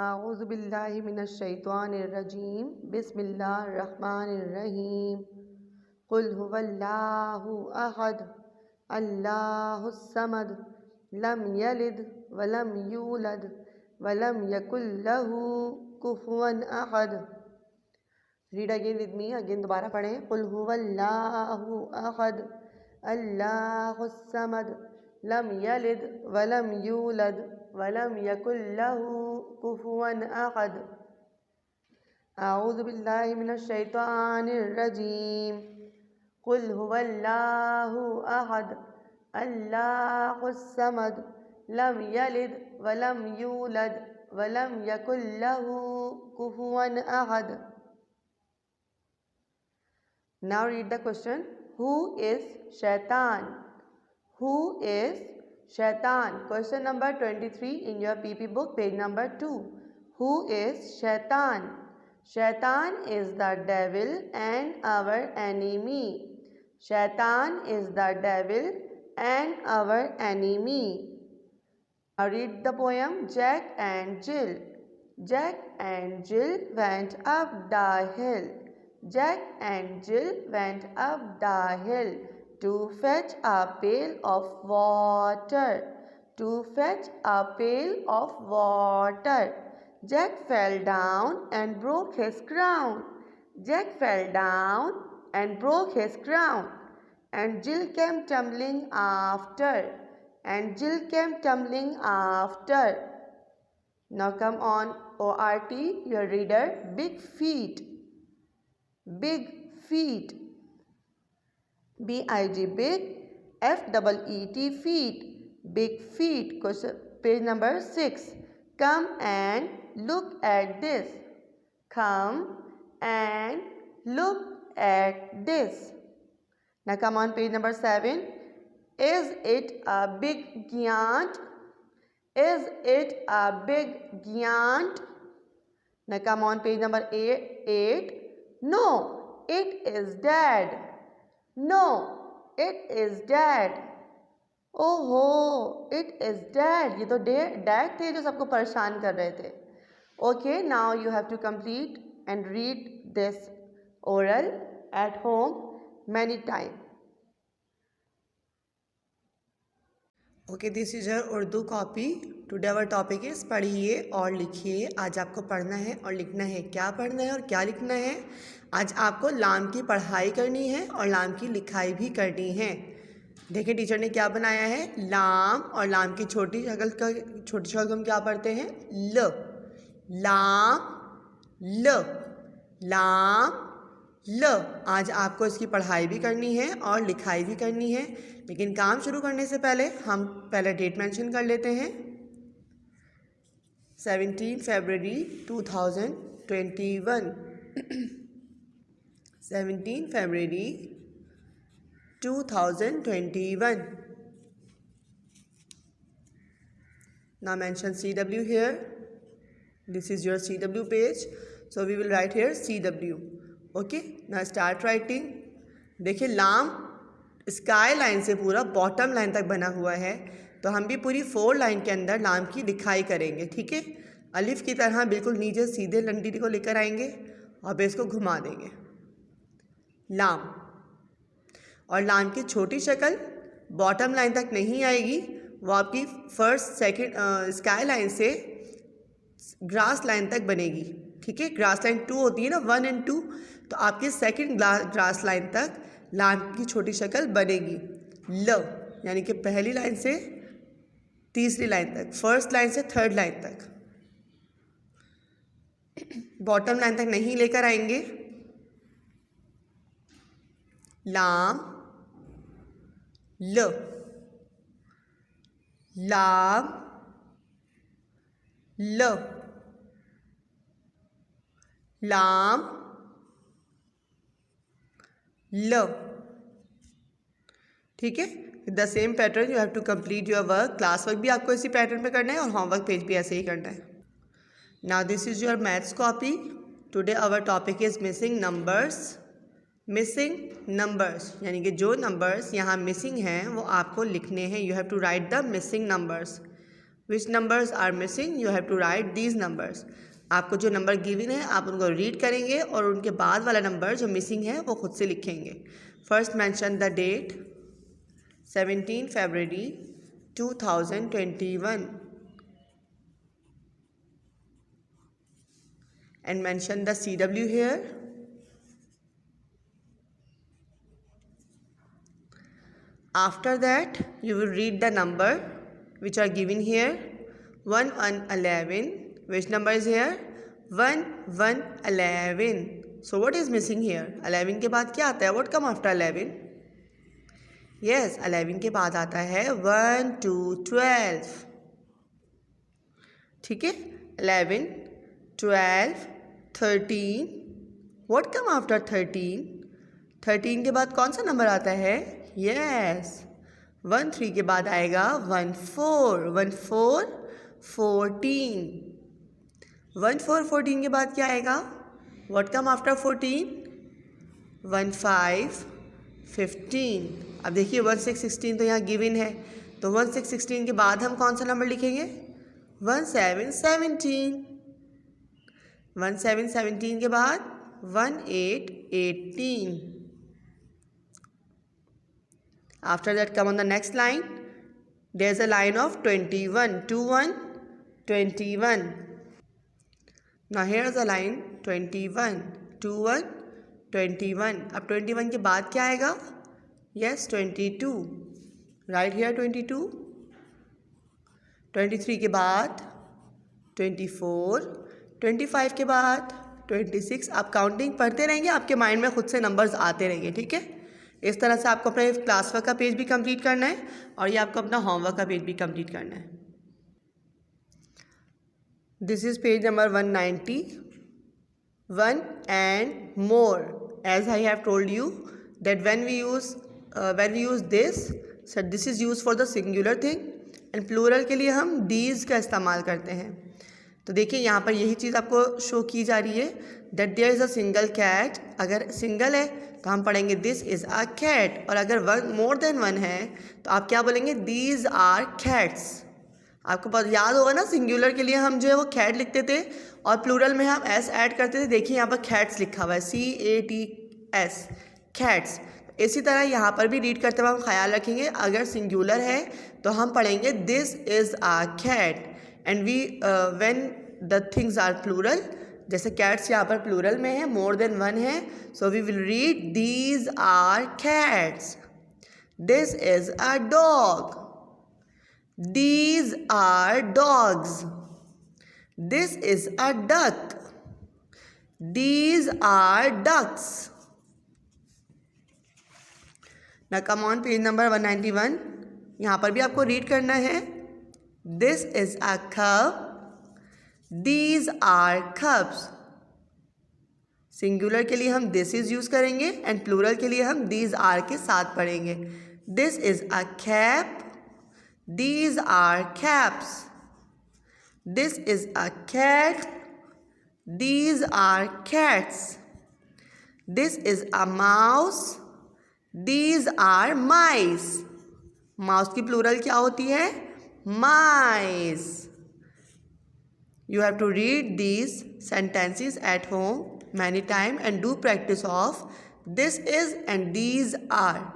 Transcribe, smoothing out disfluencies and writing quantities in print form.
आऊज़ु बिल्लाहि मिनश शैतानिर रजीम बिस्मिल्लाहिर रहमानिर रहीम कुल हुवल्लाहु अहद अल्लाहुस समद लम यलिद वलम यूलद वलम यकुल लहू कुफुवन अहद। Read again with me, again दोबारा पढ़ें। कुल हुवल्लाहु अहद अल्लाहुस समद लम यलिद वलम यूलद वलम यकुल लहू कुफुवन अहद। आऊज़ु बिल्लाहि मिनश शैतानिर रजीम कुल हुवल्लाहु अहद अल्लाहुस समद लम यलिद वलम यूलद वलम यकुल लहू कुफुवन अहद। Now read the question. Who is Shaitan? Who is Shaitan? Question number 23 in your PP book, page number 2. Who is Shaitan? Shaitan is the devil and our enemy. Shaitan is the devil and our enemy. Now read the poem Jack and Jill. Jack and Jill went up the hill. Jack and Jill went up the hill to fetch a pail of water. To fetch a pail of water. Jack fell down and broke his crown. Jack fell down and broke his crown. And Jill came tumbling after. And Jill came tumbling after. Now come on, ORT, your reader, big feet. Big feet. B-I-G, big. F-E-E-T, feet. Big feet. Question, page number 6. Come and look at this. Come and look at this. Now come on, page number 7. Is it a big giant? Is it a big giant? Now come on, page number 8. No, it is dead. No, it is dead. ओहो, it is dead. ये तो dad थे जो सबको परेशान कर रहे थे. Okay, now you have to complete and read this oral at home many times. Okay, this is your Urdu copy. Today our topic is पढ़िए और लिखिए. आज आपको पढ़ना है और लिखना है. क्या पढ़ना है और क्या लिखना है? आज आपको लाम की पढ़ाई करनी है और लाम की लिखाई भी करनी है. देखिए टीचर ने क्या बनाया है. लाम और लाम की छोटी शक्ल हम क्या पढ़ते हैं? ल. लाम ल. लाम ल. आज आपको इसकी पढ़ाई भी करनी है और लिखाई भी करनी है. लेकिन काम शुरू करने से पहले हम पहले डेट मेंशन कर लेते हैं. 17 फरवरी 2021. 17 फरवरी 2021. Now mention CW here. This is your CW page. So we will write here CW. Okay. Now start writing. देखिए लाम स्काई लाइन से पूरा बॉटम लाइन तक बना हुआ है, तो हम भी पूरी 4 लाइन के अंदर लाम की लिखाई करेंगे. ठीक है. अलिफ की तरह बिल्कुल नीचे सीधे लंडी को लेकर आएंगे और बेस को घुमा देंगे. लाम. और लाम की छोटी शक्ल बॉटम लाइन तक नहीं आएगी, वो आपकी फर्स्ट सेकंड स्काई लाइन से ग्रास लाइन तक बनेगी. ठीक है. ग्रास लाइन 2 होती है ना, 1 and 2, तो आपकी सेकंड ग्रास लाइन तक लाम की छोटी शक्ल बनेगी. ल यानी कि पहली लाइन से तीसरी लाइन तक, फर्स्ट लाइन से थर्ड लाइन तक. बॉटम लाइन तक नहीं लेकर आएंगे. लाम ल. लाम ल. लाम ल. ठीक है. The same pattern you have to complete your work. Class work भी आपको इसी पैटर्न पे करना है और होमवर्क पेज भी ऐसे ही करना है. Now this is your maths copy. Today our topic is missing numbers. Missing numbers यानी कि जो नंबर्स यहाँ मिसिंग हैं वो आपको लिखने हैं. You have to write the missing numbers. Which numbers are missing, you have to write these numbers. आपको जो नंबर गिवन है आप उनको रीड करेंगे और उनके बाद वाला नंबर जो मिसिंग है वो खुद से लिखेंगे। First mention the date 17 February 2021 and mention the CW here. After that you will read the number which are given here. 1 1 11. Which number is here? 1 1 11. So what is missing here? 11 के बाद क्या आता है? What come after 11? Yes, 11 के बाद आता है 1 2 12. ठीक है, 11 12 13. What come after 13? 13 के बाद कौन सा नंबर आता है? Yes, 1 3 के बाद आएगा 1 4. 1 4 14. 1 4 14 के बाद क्या आएगा? What come after 14? 1 5 15. अब देखिए 1 6 16 तो यहाँ गिवन है, तो 1 6 16 के बाद हम कौन सा नंबर लिखेंगे? 1 7 17. 1 7 17 के बाद 1 8 18. After that come on the next line. There's a line of 21. 2 1 21. Now here's a line 21. 2 1 21. अब 21 के बाद क्या आएगा? Yes, 22. Right here 22. 23 के बाद 24. 25 के बाद 26. आप काउंटिंग पढ़ते रहेंगे, आपके माइंड में खुद से नंबर्स आते रहेंगे। ठीक है, इस तरह से आपको अपने क्लास वर्क का पेज भी कंप्लीट करना है और ये आपको अपना होमवर्क का पेज भी कंप्लीट करना है। This is page number 191 and more. As I have told you that when we use this, so this is used for the singular thing and plural के लिए हम these का इस्तेमाल करते हैं। तो देखिए यहाँ पर यही चीज़ आपको शो की जा रही है that there is a single cat. अगर सिंगल है तो हम पढ़ेंगे this is a cat, और अगर more than one है तो आप क्या बोलेंगे? these are cats. आपको पता याद होगा ना, सिंगुलर के लिए हम जो है वो कैट लिखते थे और प्लूरल में हम एस ऐड करते थे। देखिए यहाँ पर कैट्स लिखा हुआ है, CATS, कैट्स। इसी तरह यहाँ पर भी रीड करते हुए हम ख्याल रखेंगे, अगर सिंगुलर है तो हम पढ़ेंगे this is a cat, and we when the things are plural, जैसे कैट्स यहाँ पर प्लूरल में है, मोर देन वन है, so we will read these are cats. This is a dog. These are dogs. This is a duck. These are ducks. Now come on page number 191. यहाँ पर भी आपको read करना है. This is a cup. These are cups. Singular के लिए हम this is use करेंगे एंड प्लूरल के लिए हम these are के साथ पढ़ेंगे. This is a cap. These are caps. This is a cat. These are cats. This is a mouse. These are mice. Mouse की प्लूरल क्या होती है? Mice. You have to read these sentences at home many times and do practice of this is and these are.